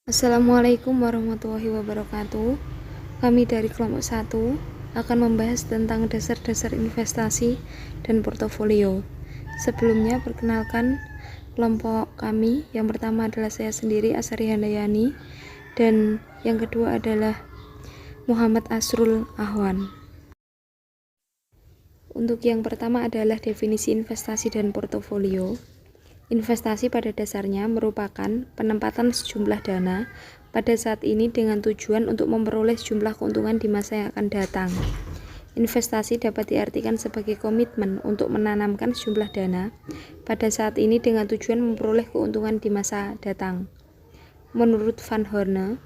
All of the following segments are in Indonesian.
Assalamualaikum warahmatullahi wabarakatuh. Kami dari kelompok 1 akan membahas tentang dasar-dasar investasi dan portofolio. Sebelumnya perkenalkan kelompok kami. Yang pertama adalah saya sendiri, Asari Handayani, dan yang kedua adalah Muhammad Asrul Ahwan. Untuk yang pertama adalah definisi investasi dan portofolio. Investasi pada dasarnya merupakan penempatan sejumlah dana pada saat ini dengan tujuan untuk memperoleh sejumlah keuntungan di masa yang akan datang. Investasi dapat diartikan sebagai komitmen untuk menanamkan sejumlah dana pada saat ini dengan tujuan memperoleh keuntungan di masa datang. Menurut Van Horne,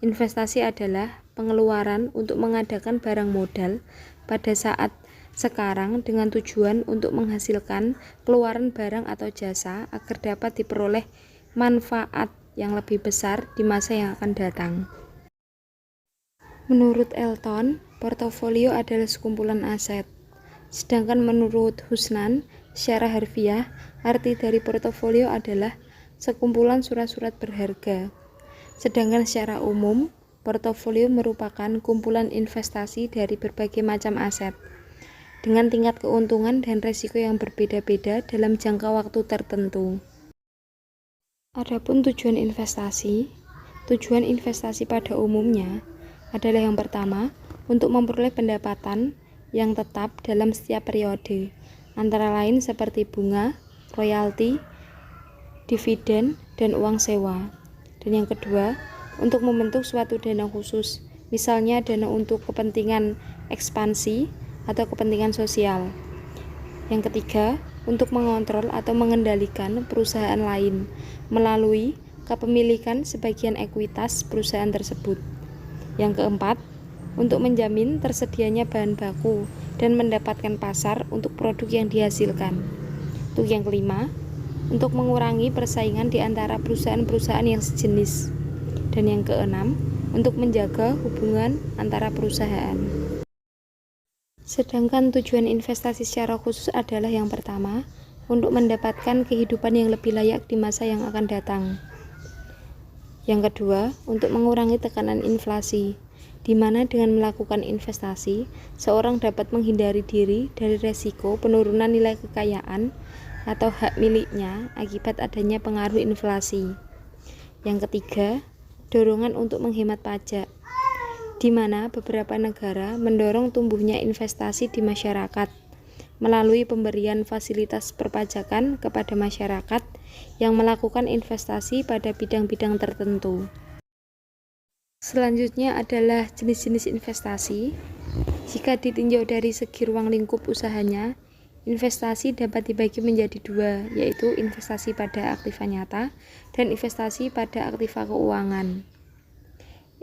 investasi adalah pengeluaran untuk mengadakan barang modal pada saat sekarang dengan tujuan untuk menghasilkan keluaran barang atau jasa agar dapat diperoleh manfaat yang lebih besar di masa yang akan datang. Menurut Elton, portofolio adalah sekumpulan aset. Sedangkan menurut Husnan, secara harfiah, arti dari portofolio adalah sekumpulan surat-surat berharga. Sedangkan secara umum, portofolio merupakan kumpulan investasi dari berbagai macam aset dengan tingkat keuntungan dan risiko yang berbeda-beda dalam jangka waktu tertentu. Adapun tujuan investasi pada umumnya adalah yang pertama, untuk memperoleh pendapatan yang tetap dalam setiap periode, antara lain seperti bunga, royalti, dividen, dan uang sewa. Dan yang kedua, untuk membentuk suatu dana khusus, misalnya dana untuk kepentingan ekspansi atau kepentingan sosial. Yang ketiga, untuk mengontrol atau mengendalikan perusahaan lain melalui kepemilikan sebagian ekuitas perusahaan tersebut. Yang keempat, untuk menjamin tersedianya bahan baku dan mendapatkan pasar untuk produk yang dihasilkan. Untuk yang kelima, untuk mengurangi persaingan di antara perusahaan-perusahaan yang sejenis. Dan yang keenam, untuk menjaga hubungan antara perusahaan. Sedangkan tujuan investasi secara khusus adalah yang pertama, untuk mendapatkan kehidupan yang lebih layak di masa yang akan datang. Yang kedua, untuk mengurangi tekanan inflasi, di mana dengan melakukan investasi, seorang dapat menghindari diri dari resiko penurunan nilai kekayaan atau hak miliknya akibat adanya pengaruh inflasi. Yang ketiga, dorongan untuk menghemat pajak, di mana beberapa negara mendorong tumbuhnya investasi di masyarakat melalui pemberian fasilitas perpajakan kepada masyarakat yang melakukan investasi pada bidang-bidang tertentu. Selanjutnya adalah jenis-jenis investasi. Jika ditinjau dari segi ruang lingkup usahanya, investasi dapat dibagi menjadi dua, yaitu investasi pada aktiva nyata dan investasi pada aktiva keuangan.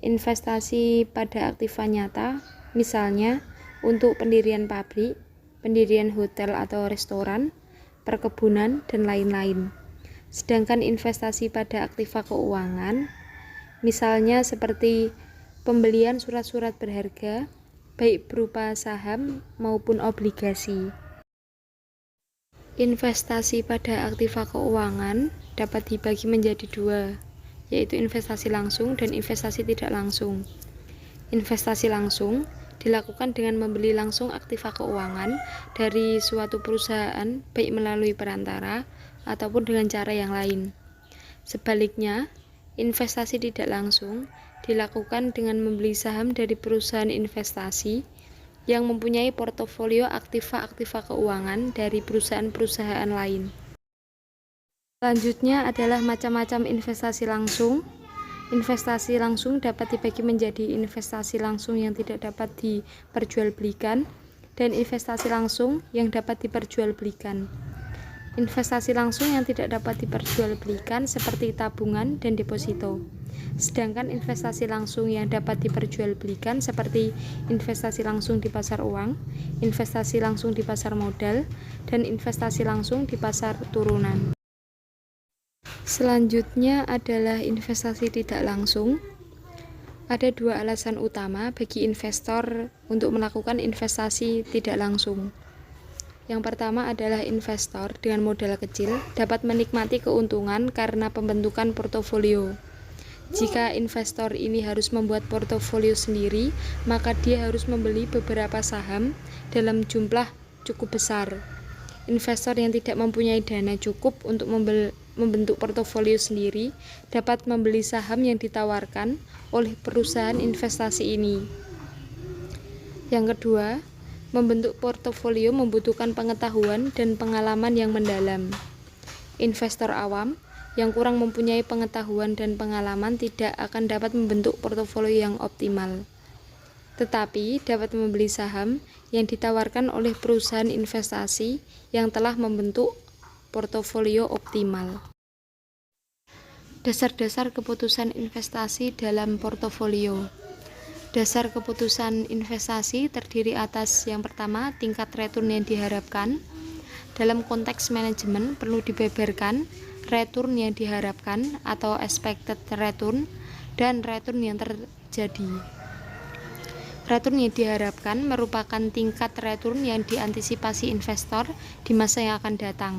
Investasi pada aktiva nyata, misalnya untuk pendirian pabrik, pendirian hotel atau restoran, perkebunan, dan lain-lain. Sedangkan investasi pada aktiva keuangan, misalnya seperti pembelian surat-surat berharga, baik berupa saham maupun obligasi. Investasi pada aktiva keuangan dapat dibagi menjadi dua, yaitu investasi langsung dan investasi tidak langsung. Investasi langsung dilakukan dengan membeli langsung aktiva keuangan dari suatu perusahaan, baik melalui perantara ataupun dengan cara yang lain. Sebaliknya, investasi tidak langsung dilakukan dengan membeli saham dari perusahaan investasi yang mempunyai portofolio aktiva-aktiva keuangan dari perusahaan-perusahaan lain. Selanjutnya adalah macam-macam investasi langsung. Investasi langsung dapat dibagi menjadi investasi langsung yang tidak dapat diperjualbelikan dan investasi langsung yang dapat diperjualbelikan. Investasi langsung yang tidak dapat diperjualbelikan seperti tabungan dan deposito. Sedangkan investasi langsung yang dapat diperjualbelikan seperti investasi langsung di pasar uang, investasi langsung di pasar modal, dan investasi langsung di pasar turunan. Selanjutnya adalah investasi tidak langsung. Ada dua alasan utama bagi investor untuk melakukan investasi tidak langsung. Yang pertama adalah investor dengan modal kecil dapat menikmati keuntungan karena pembentukan portofolio. Jika investor ini harus membuat portofolio sendiri, maka dia harus membeli beberapa saham dalam jumlah cukup besar. Investor yang tidak mempunyai dana cukup untuk membentuk portofolio sendiri dapat membeli saham yang ditawarkan oleh perusahaan investasi ini. Yang kedua, membentuk portofolio membutuhkan pengetahuan dan pengalaman yang mendalam. Investor awam yang kurang mempunyai pengetahuan dan pengalaman tidak akan dapat membentuk portofolio yang optimal, tetapi dapat membeli saham yang ditawarkan oleh perusahaan investasi yang telah membentuk portofolio optimal. Dasar-dasar keputusan investasi dalam portofolio. Dasar keputusan investasi terdiri atas yang pertama, tingkat return yang diharapkan. Dalam konteks manajemen perlu dibeberkan return yang diharapkan atau expected return dan return yang terjadi. Return yang diharapkan merupakan tingkat return yang diantisipasi investor di masa yang akan datang.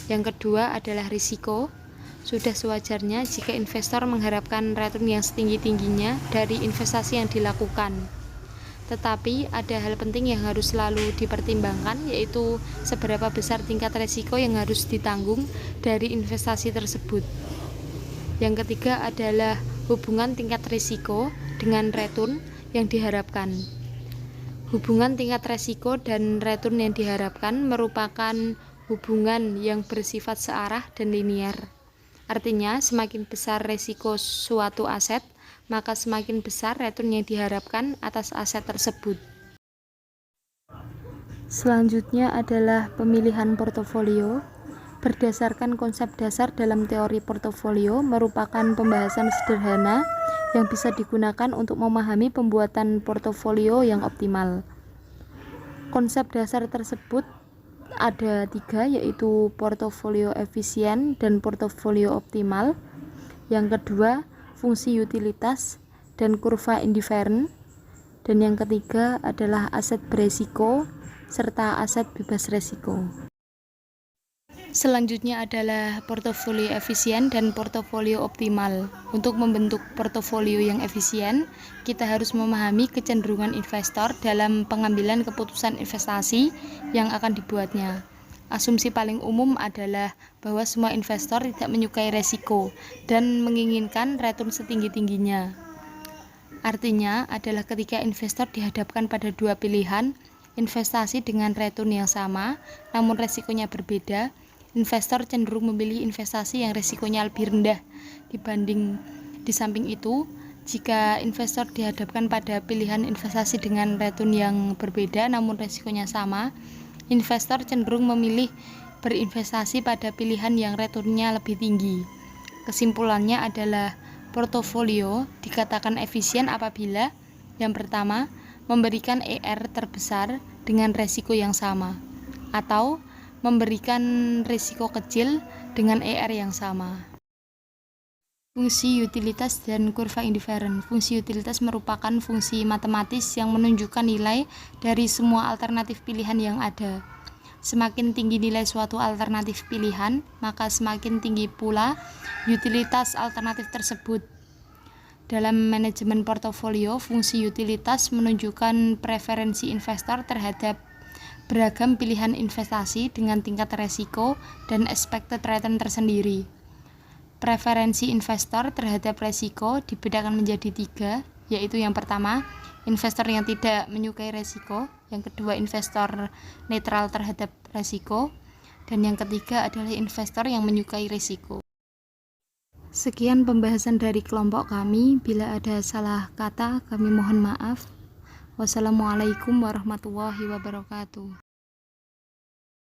Yang kedua adalah risiko. Sudah sewajarnya jika investor mengharapkan return yang setinggi-tingginya dari investasi yang dilakukan. Tetapi ada hal penting yang harus selalu dipertimbangkan, yaitu seberapa besar tingkat risiko yang harus ditanggung dari investasi tersebut. Yang ketiga adalah hubungan tingkat risiko dengan return yang diharapkan. Hubungan tingkat risiko dan return yang diharapkan merupakan hubungan yang bersifat searah dan linear. Artinya, semakin besar risiko suatu aset, maka semakin besar return yang diharapkan atas aset tersebut. Selanjutnya adalah pemilihan portofolio. Berdasarkan konsep dasar dalam teori portofolio merupakan pembahasan sederhana yang bisa digunakan untuk memahami pembuatan portofolio yang optimal. Konsep dasar tersebut ada 3, yaitu portofolio efisien dan portofolio optimal. Yang kedua, fungsi utilitas dan kurva indifferent, dan yang ketiga adalah aset beresiko serta aset bebas resiko. Selanjutnya adalah portofolio efisien dan portofolio optimal. Untuk membentuk portofolio yang efisien, kita harus memahami kecenderungan investor dalam pengambilan keputusan investasi yang akan dibuatnya. Asumsi paling umum adalah bahwa semua investor tidak menyukai resiko dan menginginkan return setinggi-tingginya. Artinya adalah ketika investor dihadapkan pada dua pilihan, investasi dengan return yang sama namun resikonya berbeda, investor cenderung memilih investasi yang resikonya lebih rendah dibanding. Di samping itu, jika investor dihadapkan pada pilihan investasi dengan return yang berbeda namun resikonya sama, investor cenderung memilih berinvestasi pada pilihan yang returnnya lebih tinggi. Kesimpulannya adalah portofolio dikatakan efisien apabila yang pertama, memberikan ER terbesar dengan resiko yang sama, atau memberikan risiko kecil dengan ER yang sama. Fungsi utilitas dan kurva indifferent. Fungsi utilitas merupakan fungsi matematis yang menunjukkan nilai dari semua alternatif pilihan yang ada. Semakin tinggi nilai suatu alternatif pilihan, maka semakin tinggi pula utilitas alternatif tersebut. Dalam manajemen portofolio, fungsi utilitas menunjukkan preferensi investor terhadap beragam pilihan investasi dengan tingkat resiko dan expected return tersendiri. Preferensi investor terhadap resiko dibedakan menjadi 3, yaitu yang pertama, investor yang tidak menyukai resiko, yang kedua, investor netral terhadap resiko, dan yang ketiga adalah investor yang menyukai resiko. Sekian pembahasan dari kelompok kami. Bila ada salah kata, kami mohon maaf. Wassalamualaikum warahmatullahi wabarakatuh.